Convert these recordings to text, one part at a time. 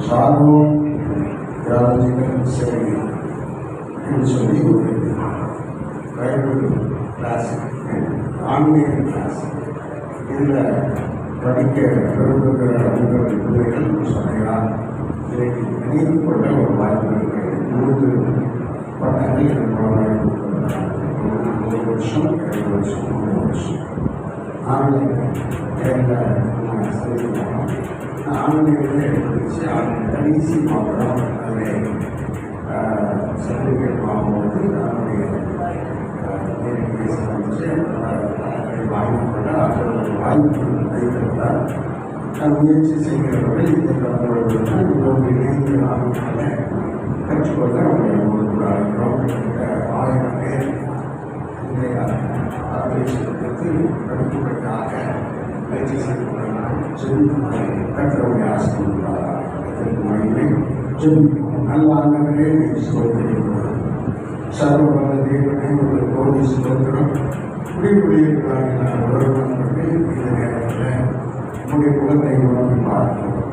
சார்போம் theological சேவை என்று சொல்லி ஒரு பைபிள் கிளாஸ், ஆன்மீக கிளாஸ் இதில் படிக்க விரும்புகிற உங்கள் பிள்ளைகள் சொன்னால் இதை இணைந்து கொள்ள ஒரு வாய்ப்பு இருக்கிறது. 3 பட்டங்கள் எனக்கு வாய்ப்பு கொடுக்கிறாங்க. 1 வருஷம், 2 வருஷம், 3 வருஷம் ஆன்லைனில் சொல்லியிருக்கோம். ஆன்லைனில் எடுத்துச்சு. கடைசி மாதம் அதில் சர்டிஃபிகேட் வாங்கும்போது அதனுடைய சந்திச்சு வாங்கி கொள்ள அதோட வாய்ப்பு வைத்திருந்தால் முயற்சி செய்கிறவர்கள் இதை கலந்துள்ளது இணைந்து ஆன்லைனில் கற்றுக்கொள்ள அவர்கள் அழைக்கிறோம். 1000 பேர் இன்றைய ஆதரவு படிப்புகளுக்காக பயிற்சி செய்து கற்றவரை ஆசிரியர்களாக நல்ல ஆண்டவரே ஸ்தோத்திரிக்கிறோம். சர்வவல்ல தேவனே ஒரு கோடி ஸ்தோத்திரம். குடிக்குடியிருக்கிறார்கள் உறவுகளுக்கு இந்த நேரத்தில் உங்களுடைய குலத்தை உணர்ந்து பார்க்கிறோம்.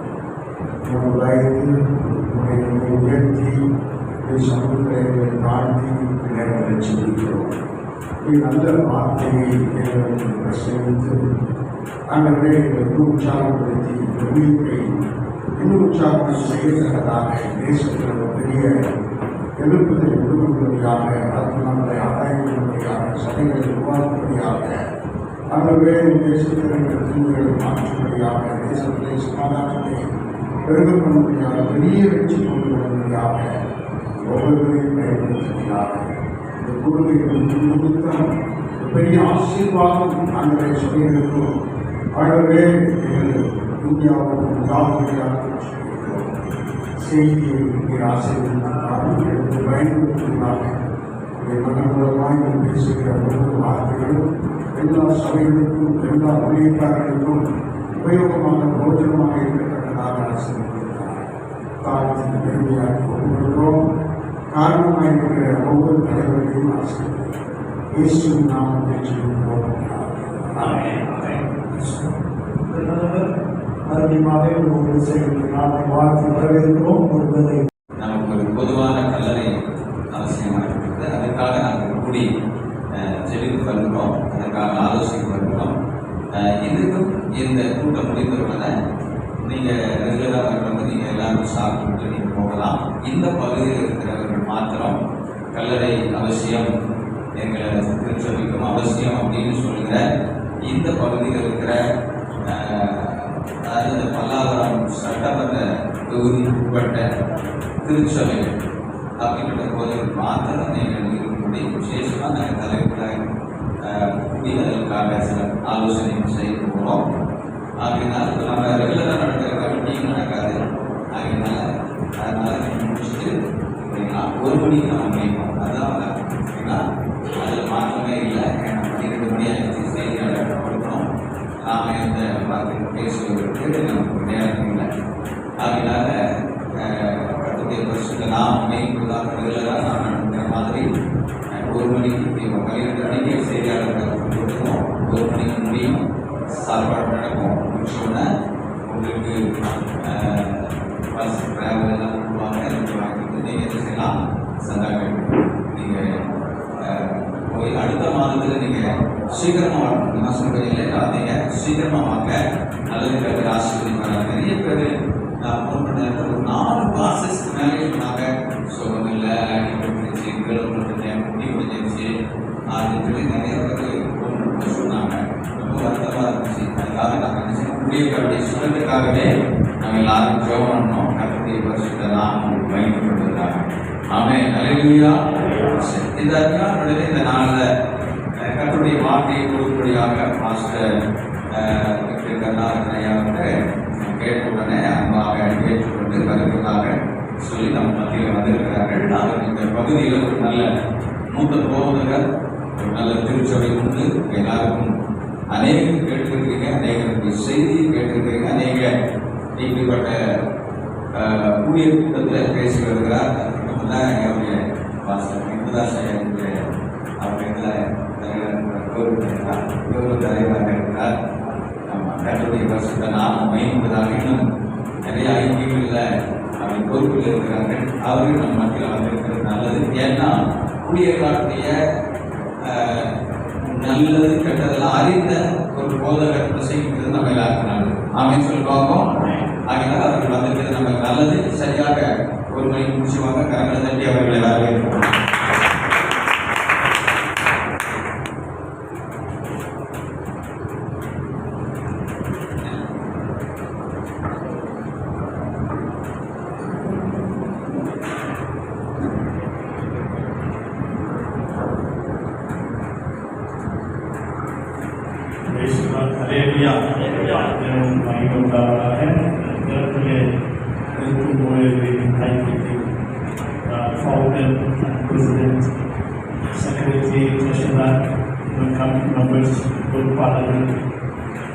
உங்கள் வயது உங்களை உயர்த்தி சமூகத்தை தாழ்த்தி நேரங்களை சொல்லிக்கிறோம். நல்ல வார்த்தையை பிரசவித்து ஆண்டவரே இன்னும் உற்சாகப்படுத்தி ஊழியத்தை இன்னும் உற்சாகம் செய்யத்தக்கதாக தேசத்தில் பெரிய எழுப்புதலை விடுபடும்படியாக ஆத்மாக்களை ஆராய்ச்சியாக சபைகளை உருவாக்கும்படியாக ஆண்டவரே தேசத்தில் தீமைகளை மாற்றும்படியாக தேசத்திலே சமாதானத்தை பெருகப் பண்ணும்படியாக பெரிய வெற்றி கொண்டு வரும்படியாக ஒவ்வொருவரையும் பயன்படுத்துகிறாக இந்த குழுவையும் நிமித்தம் பெரிய ஆசீர்வாதம் ஆண்டவரை சொல்லியிருக்கிறோம். ஆண்டவரே இந்தியாவுக்கும் உதாரணமாக செய்தியை ஆசீர்வாதம் பயன்படுத்துகிறாங்க. மகன் மூலமாக பேசுகிற ஒவ்வொரு வார்த்தைகளும் எல்லா சபைகளுக்கும் எல்லா ஊழியக்காரர்களுக்கும் உபயோகமாக போஜனமாக இருக்கத்தக்கதாக ஆசீர்வதிக்கிறார். காலத்தின் பெருமையாக ஒவ்வொருவரும் காரணமாக இருக்கிற ஒவ்வொரு தலைவர்களையும் ஆசீர்வதிக்கிறார். இயேசுவின் நாமத்தில் சொல்லுகிறோம். நமக்கு ஒரு பொதுவான கல்லறை அவசியமாக இருக்கிறது. அதுக்காக நாங்கள் கூடி செடித்து வருகிறோம். அதற்காக ஆலோசித்து வருகிறோம். இதுக்கும் இந்த கூட்டம் முடிந்தவுடனே நீங்கள் ரெகுலராக வந்து நீங்கள் எல்லாரும் சாப்பிட்டு நீங்கள் போகலாம். இந்த பகுதியில் இருக்கிறவர்கள் மாத்திரம் கல்லறை அவசியம், எங்களை திருச்சபைக்கும் அவசியம் அப்படின்னு சொல்லுகிற இந்த பகுதியில் இருக்கிற அதாவது இந்த பல்லாவரம் சட்டமன்ற தொகுதி உட்பட்ட திருச்சபை அப்படிப்பட்ட கோயில் மாத்திரம் நீங்கள் இருக்கும்படி விசேஷமாக நாங்கள் தலைவர்களாக கூடி அதற்காக சில ஆலோசனை செய்ய போகிறோம். அப்படினால் நம்ம ரெகுலராக நடக்கிற கமிட்டியும் நடக்காது. அதனால் நீங்கள் முடிச்சுட்டு ஒரு மணிக்கு நம்ம முடிப்போம். அதுதான் அப்படின்னா அதில் மாற்றமே இல்லை. ஏன்னா 12 மணி ஆகிடுச்சு, செய்தியாளர் கொடுக்கணும். நாம் இந்த வார்த்தை பேசுவதற்கு நமக்கு நேரம் இல்லை. அதனால கட்டுரை வருஷத்தில் நாம் அமைப்புதான் ரெகுலராக நாம் நடக்கிற மாதிரி 1 மணிக்கு 12 மணிக்கு செய்தியாளர்கள் கொடுக்கணும். 1 மணிக்கு முடியும், சாப்பாடு நடக்கும். முடிச்சோன்னா உங்களுக்கு பஸ் டிராவல் எல்லாம் கொடுப்பாங்க. வாங்கிட்டு நீங்கள் என்ன செய்யலாம், சந்தாங்க நீங்கள் போய் அடுத்த மாதத்தில் நீங்கள் சீக்கிரமாக வரணும். நான் சொல்கிறேன் இல்லை, நீங்கள் சீக்கிரமாக வாங்க. நல்லது பேர் ஆசீர்வதிப்பாங்க. நிறைய பேர் நான் ஃபோன் பண்ண ஒரு 4 கிளாஸஸ்க்கு மேலே சொன்னாங்க. சொல்லவில்லை, அடிப்பட்டுருச்சு, கிளம்புறது, முடி முடிஞ்சிருச்சு அப்படின்னு சொல்லி நிறைய பேர் ஃபோன் பண்ணி சொன்னாங்க. ரொம்ப வருத்தமாக இருந்துச்சு. அதுக்காக நாங்கள் என்ன செய்யணும், முடியக்கூடிய சுகத்துக்காகவே நாங்கள் எல்லாரும் ஜெபம் பண்ணோம். கர்த்தருடைய பரிசுத்த நாமம் பயன்படுத்துவதாக. ஆமென், அல்லேலூயா. இந்த அதிகாரங்களில் இந்த நாளில் கர்த்தருடைய வார்த்தையை கொடுக்கும்படியாக மாஸ்டர் கருணாகரனையாக கேட்டவுடனே அன்பாக ஏற்றுக்கொண்டு வருவதாக சொல்லி நம்ம மத்தியில் வந்திருக்கிறார்கள். அவர் இந்த பகுதியில் ஒரு நல்ல மூத்த போதகர், ஒரு நல்ல திருச்சபை உண்டு. எல்லாருக்கும் அநேகம் கேட்டிருக்கிறீங்க, அநேகருக்கு செய்தியை கேட்டிருக்கிறீங்க, அநேக இப்படிப்பட்ட ஊழியர் கூட்டத்தில் பேசி வருகிறார். தான் எங்களுடைய பாஸ்டர் இந்துதாசனுடைய அவர்கள் தலைவராக இருக்கிறார். கட்டுரை வருஷத்தை நாம் மைன்பதாக இன்னும் நிறைய ஐக்கியங்களில் அவர்கள் பொறுப்பில் இருக்கிறார்கள். அவர்கள் நம்ம மத்தியில் வந்திருக்கிறது நல்லது. ஏன்னா ஊழியர்களுடைய நல்லது கெட்டதெல்லாம் அறிந்த ஒரு போதகர் பிரசங்கிக்கிறது நம்ம எல்லாருக்கும் நல்லது. ஆமென் சொல்லி பார்ப்போம். ஆகினால் அவர்கள் வந்திருக்கிறது நமக்கு நல்லது. சரியாக ஒரு மணி முடிச்சுவாங்க. கரங்களை தட்டி அவர்களை வரவேற்போம்.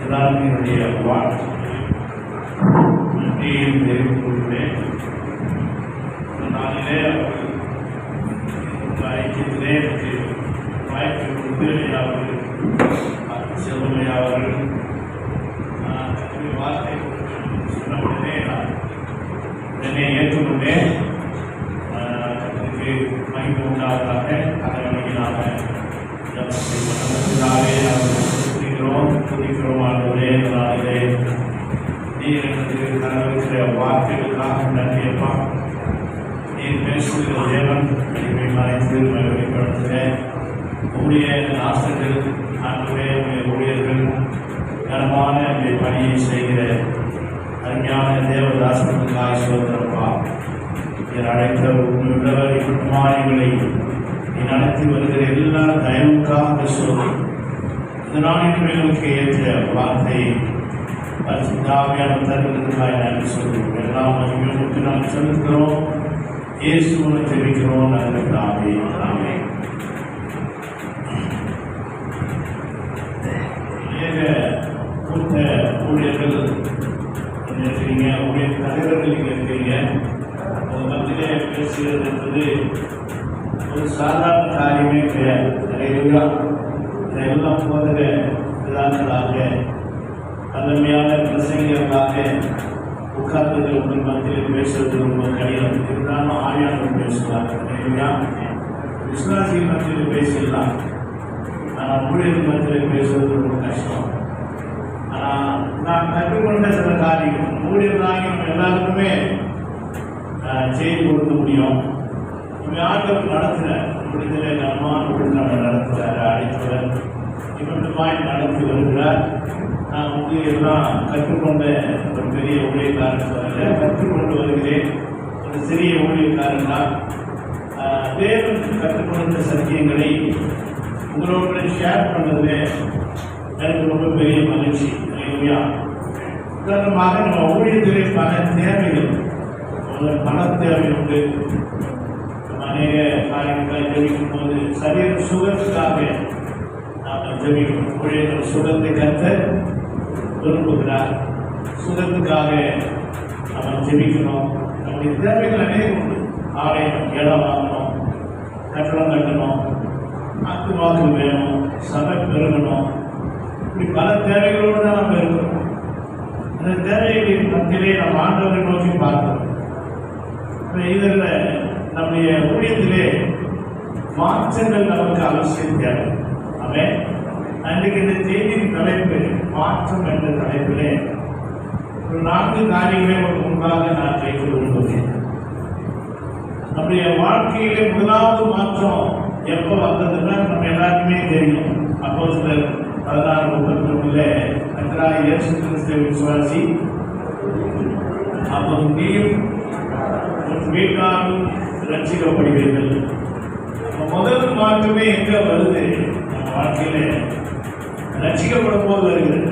எல்லாருடைய வாழ்க்கையும் தெரிவித்துள்ளேன். நாளிலே ஐக்கியத்திலே வாய்ப்பு கொடுத்து செல்வமை அவர்கள் வார்த்தை சொன்ன உடனே நான் என்னை ஏற்றுக்கொண்டேன். மகிழ்ச்சி உண்டாவதாக அதனாக துதிக்கிறோம் ஆண்டவரே. நாளிலே நீர் எனக்கு தரவிருக்கிற வார்த்தைகளுக்காக நன்றியப்பா. நீர் பேசுகிற தேவன் என்னை மறைத்து வெளிப்படுத்துகிறேன். உடைய நாசர்கள் ஆண்டவரே, உடைய ஊழியர்கள் கனமான உடைய பணியை செய்கிற அருமையான தேவதாசனுக்காக சோதரப்பா. நீர் அழைத்த உள்ளவர் குமாரிகளை நீ நடத்தி வருகிற எல்லா தயவுக்காக சோதனை இதனால் எங்களுக்கு ஏற்ற வார்த்தையை பரிசுத்தாவியான தருவதற்காக நன்றி சொல்கிறோம். எல்லாம் மகிமைக்கு நாம் செலுத்துகிறோம். இயேசுவை தெரிவிக்கிறோம். நல்ல தாவே ஆமே. ஏக மூத்த ஊழியர்கள் இருக்கிறீங்க, ஊழியர் தலைவர்கள் இங்கே இருக்கிறீங்க. உங்கள் மத்தியிலே பேசுகிறது என்பது ஒரு சாதாரண காரியமே கிடையாது. நிறைய எல்லாம் போதக விதாக்களாக பழமையான பிரசங்கர்களாக உட்கார்ந்து உங்கள் மத்தியில் பேசுவது ரொம்ப கடினம். இருந்தாலும் ஆவியானவர் பேசுவாங்க. விசுவாசிகள் மத்தியில் பேசலாம், ஆனால் ஊழியர்கள் மத்தியில் பேசுவது ரொம்ப கஷ்டம். ஆனால் நான் கற்றுக்கொண்ட சில காரியங்கள் ஊழியர்களாகி நம்ம எல்லாருக்குமே செய்தி கொடுக்க முடியும். ஆண்டவர் நடத்துகிற விடுதலை நம்மால் விடுதலை நடத்துகிறார், அழைத்தவர் இவற்றுமாய் நடத்தி வருகிறார். நான் எல்லாம் கற்றுக்கொண்ட ஒரு பெரிய ஊழியக்காரன் கற்றுக்கொண்டு வருகிறேன். ஒரு சிறிய ஊழியக்காரன் தான். தேவன் கற்றுக்கொண்ட சத்தியங்களை உங்களோட ஷேர் பண்ணதில் எனக்கு ரொம்ப பெரிய மகிழ்ச்சி. உதாரணமாக நம்ம ஊழியத்திலே பல தேவைகள், பண தேவை உண்டு. அநேக காரியங்களை ஜெபிக்கும் போது சரீர சுகத்துக்காக நாம் ஜெபிக்கணும். ஊழியர்கள் சுகத்தை கற்று விரும்புகிறார். சுகத்துக்காக நம்ம ஜெபிக்கணும். நம்முடைய தேவைகள் அநேகம் உண்டு. ஆலயம் இடம் வாங்கணும், கட்டணம் கட்டணும், ஆத்துமாக்கள் வேணும், சபை பெருகணும். இப்படி பல தேவைகளோடு தான் நம்ம இருக்கணும். அந்த தேவைகளின் மத்தியிலே நம்ம ஆண்டவரை நோக்கி பார்க்கணும். இதில் நம்முடைய ஊழியத்திலே மாற்றங்கள் நமக்கு அவசியம் தேவை. அவன் அன்றைக்கு இந்த செய்தியின் தலைப்பு மாற்றம் என்ற தலைப்பிலே ஒரு 4 காரியங்களை ஒரு முன்பாக நான் வைக்க விரும்புகிறேன். நம்முடைய வாழ்க்கையிலே முதலாவது மாற்றம் எப்போ வந்ததுன்னா நம்ம எல்லாருக்குமே தெரியும். அப்போஸ்தலர் 16:31 கர்த்தராகிய இயேசு கிறிஸ்துவை விசுவாசி, அப்போது நீயும் வீட்டாரும் ரட்சிக்கப்படுவீர்கள். முதல் மாற்றமே எங்க வருது? நம்ம வாழ்க்கையில ரட்சிக்கப்படும் போது வருகிறது.